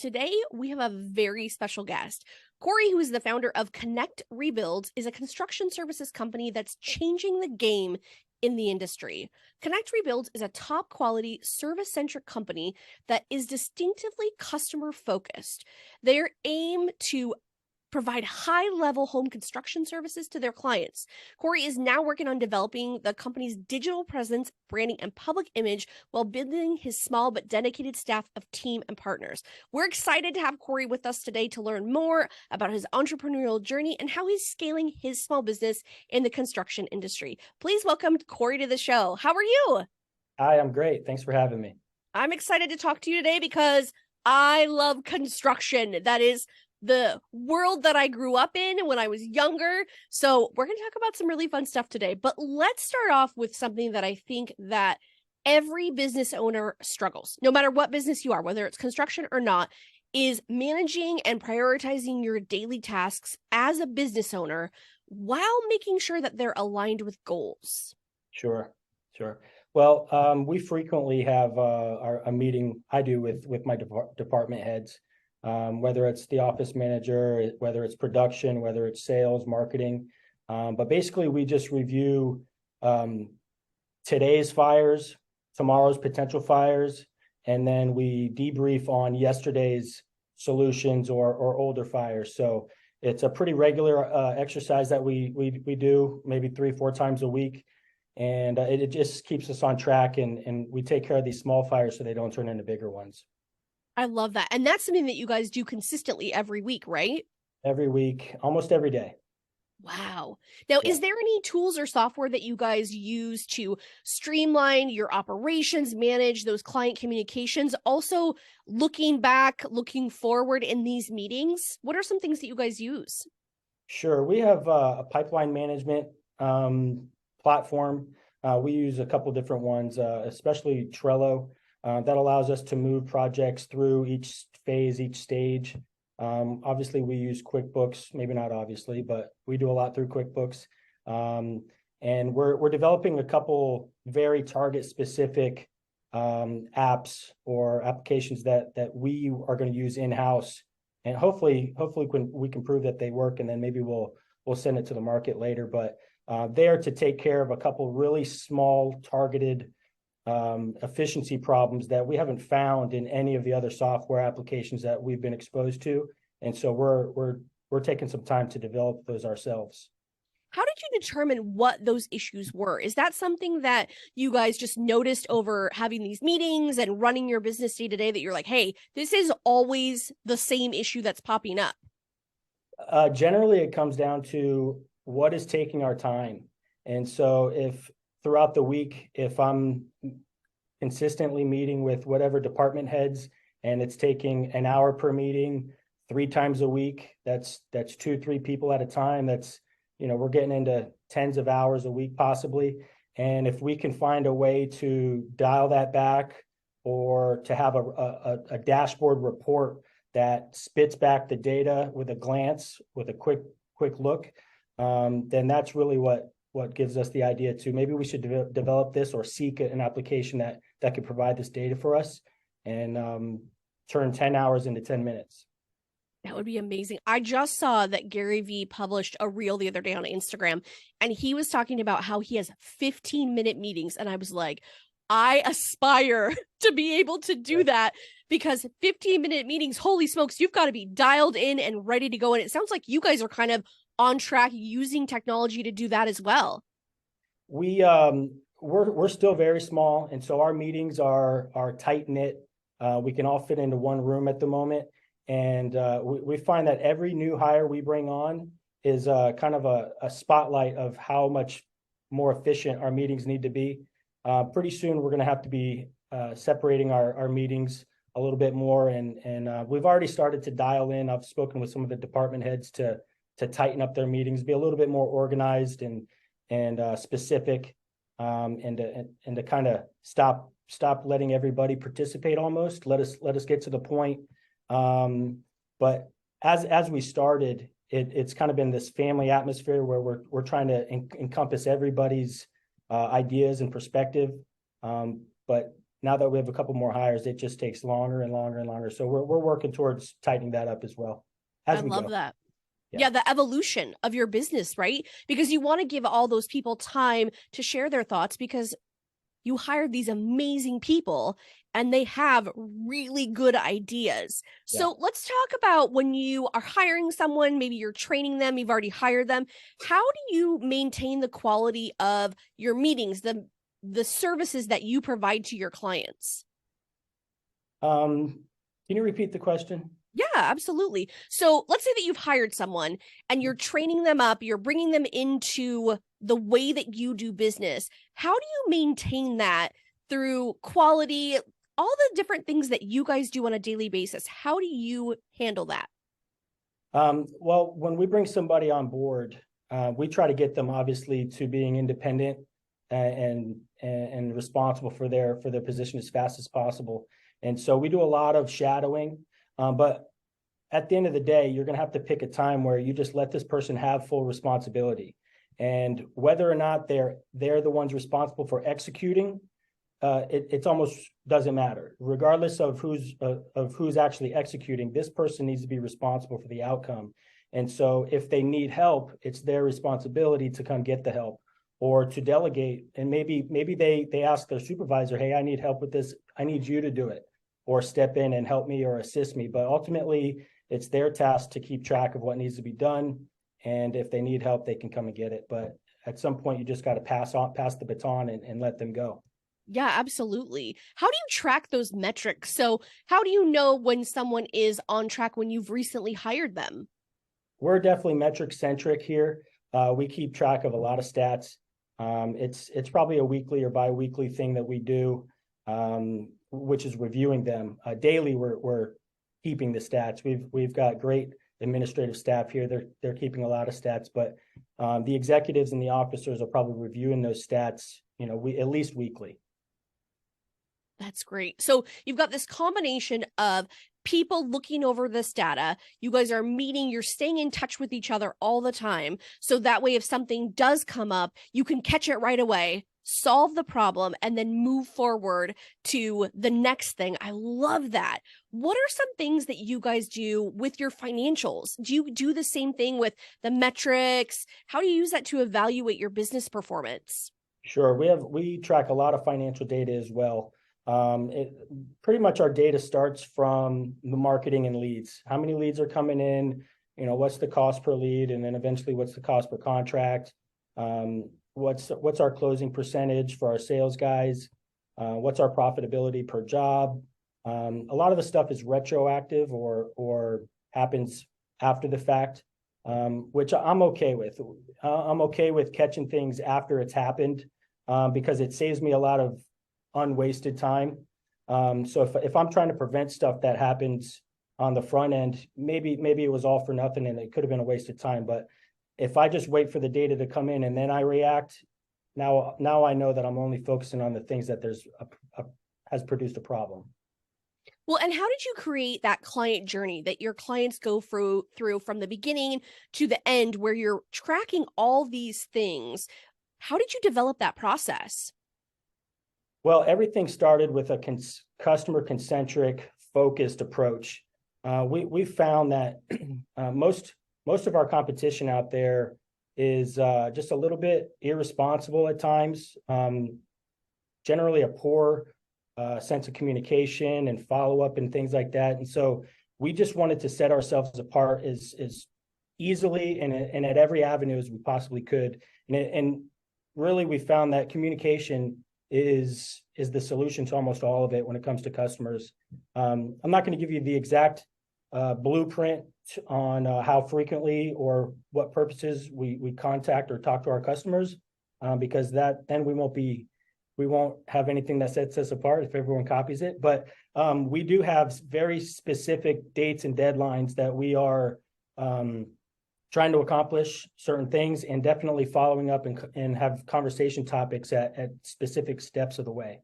today we have a very special guest. Corey, who is the founder of Connect Rebuilds, is a construction services company that's changing the game in the industry. Connect Rebuilds is a top quality service-centric company that is distinctively customer focused. Their aim to provide high-level home construction services to their clients. Corey is now working on developing the company's digital presence, branding, and public image while building his small but dedicated staff of team and partners. We're excited to have Corey with us today to learn more about his entrepreneurial journey and how he's scaling his small business in the construction industry. Please welcome Corey to the show. How are you? Hi, I'm great. Thanks for having me. I'm excited to talk to you today because I love construction. That is the world that I grew up in when I was younger. So we're going to talk about some really fun stuff today, but let's start off with something that I think that every business owner struggles, no matter what business you are, whether it's construction or not, is managing and prioritizing your daily tasks as a business owner while making sure that they're aligned with goals. Sure. Well, we frequently have a meeting I do with my department heads, whether it's the office manager, whether it's production, whether it's sales, marketing. But basically, we just review today's fires, tomorrow's potential fires, and then we debrief on yesterday's solutions or older fires. So it's a pretty regular exercise that we do maybe 3-4 times a week. And it just keeps us on track, and we take care of these small fires so they don't turn into bigger ones. I love that. And that's something that you guys do consistently every week, right? Every week, almost every day. Wow. Now, Yeah. Is there any tools or software that you guys use to streamline your operations, manage those client communications? Also, looking back, looking forward in these meetings, what are some things that you guys use? Sure. We have a pipeline management platform. We use a couple different ones, especially Trello. That allows us to move projects through each phase, each stage. Obviously, we use QuickBooks, maybe not obviously, but we do a lot through QuickBooks. And we're developing a couple very target-specific apps or applications that we are going to use in-house. And hopefully we can prove that they work, and then maybe we'll send it to the market later. But they are to take care of a couple really small targeted efficiency problems that we haven't found in any of the other software applications that we've been exposed to. And so we're taking some time to develop those ourselves. How did you determine what those issues were? Is that something that you guys just noticed over having these meetings and running your business day to day, that you're like, hey, this is always the same issue that's popping up? Generally, it comes down to what is taking our time. And so if throughout the week, if I'm consistently meeting with whatever department heads and it's taking an hour per meeting 3 times a week, that's 2-3 people at a time. That's, we're getting into tens of hours a week possibly. And if we can find a way to dial that back, or to have a dashboard report that spits back the data with a glance, with a quick look, then that's really what gives us the idea to maybe we should develop this or seek an application that could provide this data for us and turn 10 hours into 10 minutes. That would be amazing. I just saw that Gary Vee published a reel the other day on Instagram, and he was talking about how he has 15-minute meetings. And I was like, I aspire to be able to do that, because 15-minute meetings, holy smokes, you've got to be dialed in and ready to go. And it sounds like you guys are kind of on track using technology to do that as well. We're still very small, and so our meetings are tight knit. We can all fit into one room at the moment, and we find that every new hire we bring on is kind of a spotlight of how much more efficient our meetings need to be. Pretty soon we're going to have to be separating our meetings a little bit more, and we've already started to dial in. I've spoken with some of the department heads to tighten up their meetings, be a little bit more organized and specific, and to kind of stop letting everybody participate almost. Let us get to the point. But as we started, it's kind of been this family atmosphere where we're trying to encompass everybody's ideas and perspective. But now that we have a couple more hires, it just takes longer and longer and longer. So we're working towards tightening that up as well as we go. I love that. Yeah. Yeah, the evolution of your business, right? Because you want to give all those people time to share their thoughts, because you hired these amazing people and they have really good ideas. So let's talk about when you are hiring someone, maybe you're training them, you've already hired them. How do you maintain the quality of your meetings, the services that you provide to your clients? Can you repeat the question? Yeah, absolutely. So let's say that you've hired someone and you're training them up, you're bringing them into the way that you do business. How do you maintain that through quality, all the different things that you guys do on a daily basis? How do you handle that? Well, when we bring somebody on board, we try to get them obviously to being independent and responsible for their position as fast as possible. And so we do a lot of shadowing, but at the end of the day, you're going to have to pick a time where you just let this person have full responsibility. And whether or not they're the ones responsible for executing, it almost doesn't matter. Regardless of who's actually executing, this person needs to be responsible for the outcome. And so if they need help, it's their responsibility to come get the help or to delegate. And maybe they ask their supervisor, hey, I need help with this. I need you to do it, or step in and help me or assist me. But ultimately, it's their task to keep track of what needs to be done. And if they need help, they can come and get it. But at some point, you just got to pass the baton and let them go. Yeah, absolutely. How do you track those metrics? So how do you know when someone is on track when you've recently hired them? We're definitely metric centric here. We keep track of a lot of stats. It's probably a weekly or bi-weekly thing that we do, which is reviewing them. Daily, we're keeping the stats. We've got great administrative staff here. They're keeping a lot of stats, but the executives and the officers are probably reviewing those stats, at least weekly. That's great. So you've got this combination of people looking over this data. You guys are meeting, you're staying in touch with each other all the time. So that way, if something does come up, you can catch it right away, solve the problem, and then move forward to the next thing. I love that. What are some things that you guys do with your financials? Do you do the same thing with the metrics? How do you use that to evaluate your business performance? Sure. We track a lot of financial data as well. Pretty much our data starts from the marketing and leads. How many leads are coming in? What's the cost per lead? And then eventually what's the cost per contract? What's our closing percentage for our sales guys? What's our profitability per job? A lot of the stuff is retroactive or happens after the fact, which I'm okay with. I'm okay with catching things after it's happened, because it saves me a lot of unwasted time. So if I'm trying to prevent stuff that happens on the front end, maybe it was all for nothing and it could have been a waste of time. But if I just wait for the data to come in and then I react, now I know that I'm only focusing on the things that has produced a problem. Well, and how did you create that client journey that your clients go through from the beginning to the end, where you're tracking all these things? How did you develop that process? Well, everything started with a customer concentric focused approach. We found that most of our competition out there is just a little bit irresponsible at times, generally a poor sense of communication and follow-up and things like that. And so we just wanted to set ourselves apart as easily and at every avenue as we possibly could. And really, we found that communication is the solution to almost all of it when it comes to customers. I'm not going to give you the exact blueprint on how frequently or what purposes we contact or talk to our customers, because then we won't have anything that sets us apart if everyone copies it. But we do have very specific dates and deadlines that we are trying to accomplish certain things, and definitely following up and have conversation topics at specific steps of the way.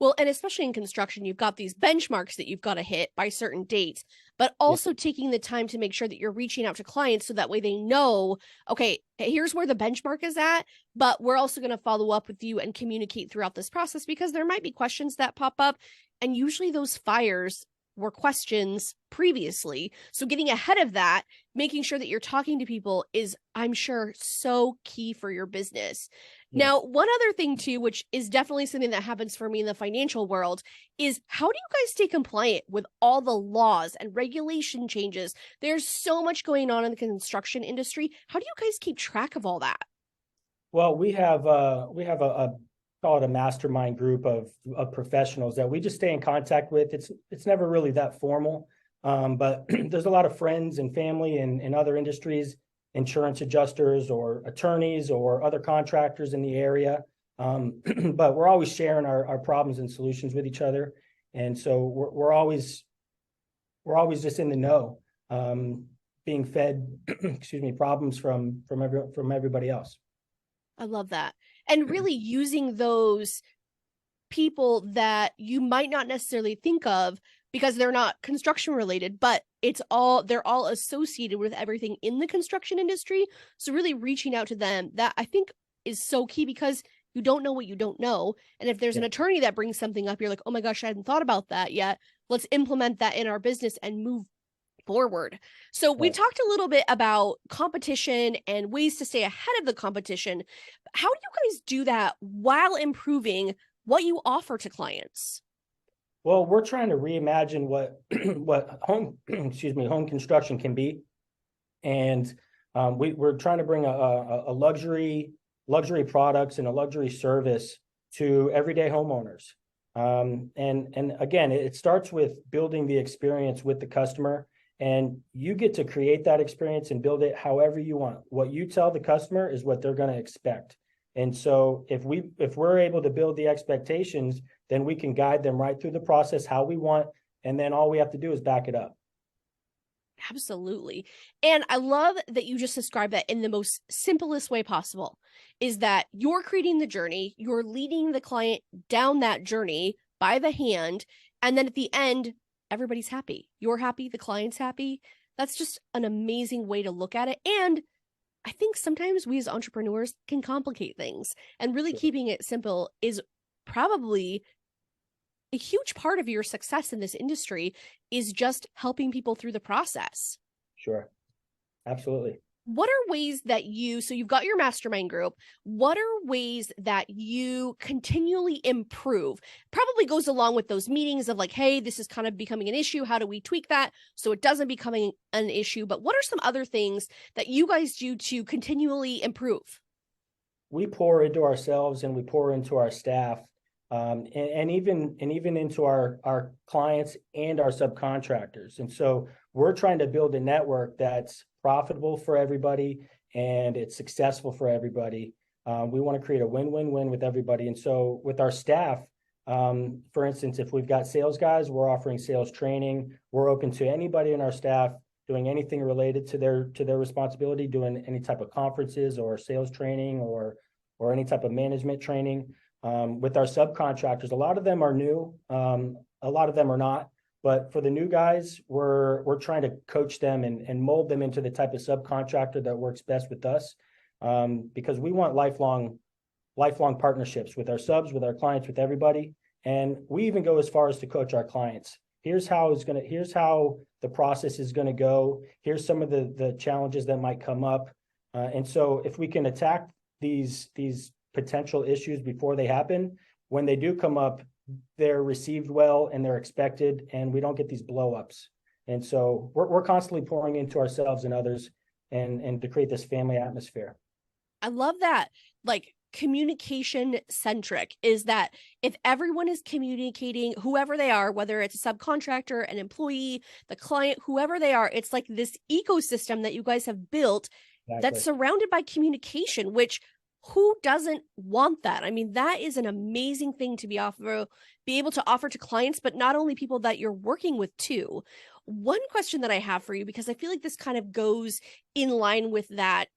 Well, and especially in construction, you've got these benchmarks that you've got to hit by certain dates, but also taking the time to make sure that you're reaching out to clients so that way they know, okay, here's where the benchmark is at, but we're also going to follow up with you and communicate throughout this process because there might be questions that pop up. And usually those fires were questions previously. So getting ahead of that, making sure that you're talking to people is, I'm sure, so key for your business. Yes. Now, one other thing too, which is definitely something that happens for me in the financial world, is how do you guys stay compliant with all the laws and regulation changes? There's so much going on in the construction industry. How do you guys keep track of all that? Well, we have a call it a mastermind group of professionals that we just stay in contact with. It's never really that formal, but there's a lot of friends and family in other industries, insurance adjusters or attorneys or other contractors in the area. But we're always sharing our problems and solutions with each other, and so we're always just in the know, being fed excuse me, problems from everybody else. I love that. And really using those people that you might not necessarily think of because they're not construction related, but they're all associated with everything in the construction industry. So really reaching out to them, that I think is so key because you don't know what you don't know. And if there's an attorney that brings something up, you're like, oh my gosh, I hadn't thought about that yet. Let's implement that in our business and move forward. So we talked a little bit about competition and ways to stay ahead of the competition. How do you guys do that while improving what you offer to clients? Well, we're trying to reimagine what what home construction can be, and we're trying to bring a luxury products and a luxury service to everyday homeowners. And again, it starts with building the experience with the customer, and you get to create that experience and build it however you want. What you tell the customer is what they're going to expect. And so if we're able to build the expectations, then we can guide them right through the process how we want, and then all we have to do is back it up. Absolutely. And I love that you just described that in the most simplest way possible, is that you're creating the journey, you're leading the client down that journey by the hand, and then at the end, everybody's happy. You're happy, the client's happy. That's just an amazing way to look at it. And I think sometimes we as entrepreneurs can complicate things, and really keeping it simple is probably a huge part of your success in this industry, is just helping people through the process. Sure. Absolutely. What are ways that so you've got your mastermind group. What are ways that you continually improve? Probably goes along with those meetings of like, hey, this is kind of becoming an issue. How do we tweak that so it doesn't become an issue? But what are some other things that you guys do to continually improve? We pour into ourselves and we pour into our staff, and even into our clients and our subcontractors. And so we're trying to build a network that's profitable for everybody and it's successful for everybody. We want to create a win-win-win with everybody. And so with our staff, for instance, if we've got sales guys, we're offering sales training. We're open to anybody in our staff doing anything related to their responsibility, doing any type of conferences or sales training or any type of management training. With our subcontractors, a lot of them are new, a lot of them are not. But for the new guys, we're trying to coach them and mold them into the type of subcontractor that works best with us, because we want lifelong partnerships with our subs, with our clients, with everybody. And we even go as far as to coach our clients. Here's how the process is going to go. Here's some of the challenges that might come up. And so if we can attack these potential issues before they happen, when they do come up, they're received well and they're expected, and we don't get these blow-ups. And so we're constantly pouring into ourselves and others and to create this family atmosphere. I love that. Like, communication centric is that if everyone is communicating, whoever they are, whether it's a subcontractor, an employee, the client, whoever they are, it's like this ecosystem that you guys have built that's surrounded by communication, which who doesn't want that? I mean, that is an amazing thing to be able to offer to clients, but not only people that you're working with too. One question that I have for you, because I feel like this kind of goes in line with that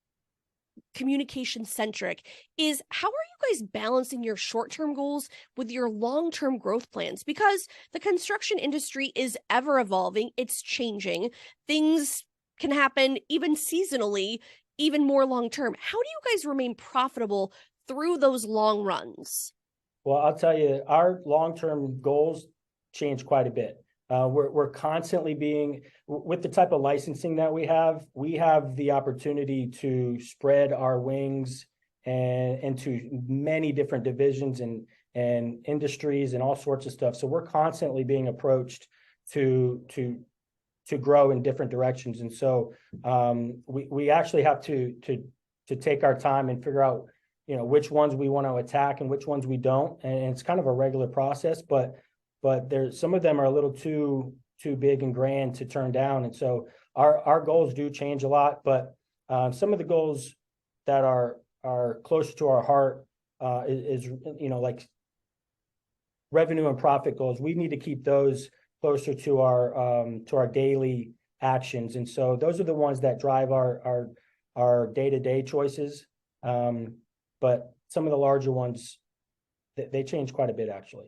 communication centric is how are you guys balancing your short-term goals with your long-term growth plans? Because the construction industry is ever evolving, it's changing. Things can happen even seasonally, even more long-term. How do you guys remain profitable through those long runs? Well, I'll tell you, our long-term goals change quite a bit. We're constantly with the type of licensing that we have the opportunity to spread our wings and into many different divisions and industries and all sorts of stuff. So we're constantly being approached to grow in different directions. And so we actually have to take our time and figure out, which ones we want to attack and which ones we don't. And it's kind of a regular process, but there's some of them are a little too big and grand to turn down. And so our goals do change a lot, but some of the goals that are closer to our heart is like revenue and profit goals. We need to keep those closer to our daily actions. And so those are the ones that drive our day-to-day choices. But some of the larger ones, they change quite a bit, actually.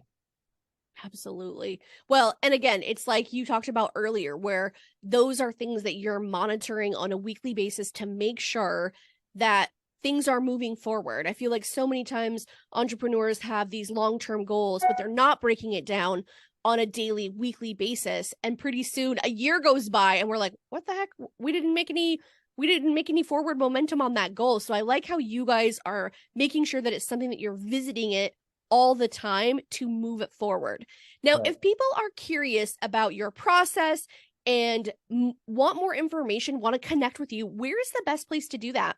Absolutely. Well, and again, it's like you talked about earlier, where those are things that you're monitoring on a weekly basis to make sure that things are moving forward. I feel like so many times entrepreneurs have these long-term goals, but they're not breaking it down on a daily, weekly basis. And pretty soon a year goes by and we're like, what the heck? We didn't make any forward momentum on that goal. So I like how you guys are making sure that it's something that you're visiting it all the time to move it forward. Now, Right. if people are curious about your process and want more information, want to connect with you, where's the best place to do that?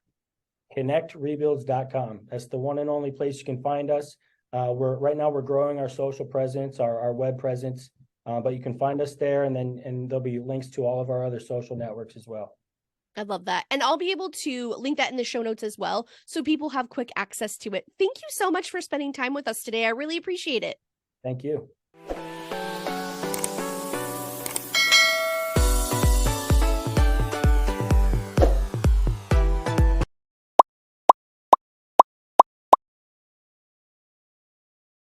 connectrebuilds.com. That's the one and only place you can find us. Right now we're growing our social presence, our web presence, but you can find us there, and there'll be links to all of our other social networks as well. I love that. And I'll be able to link that in the show notes as well, so people have quick access to it. Thank you so much for spending time with us today. I really appreciate it. Thank you.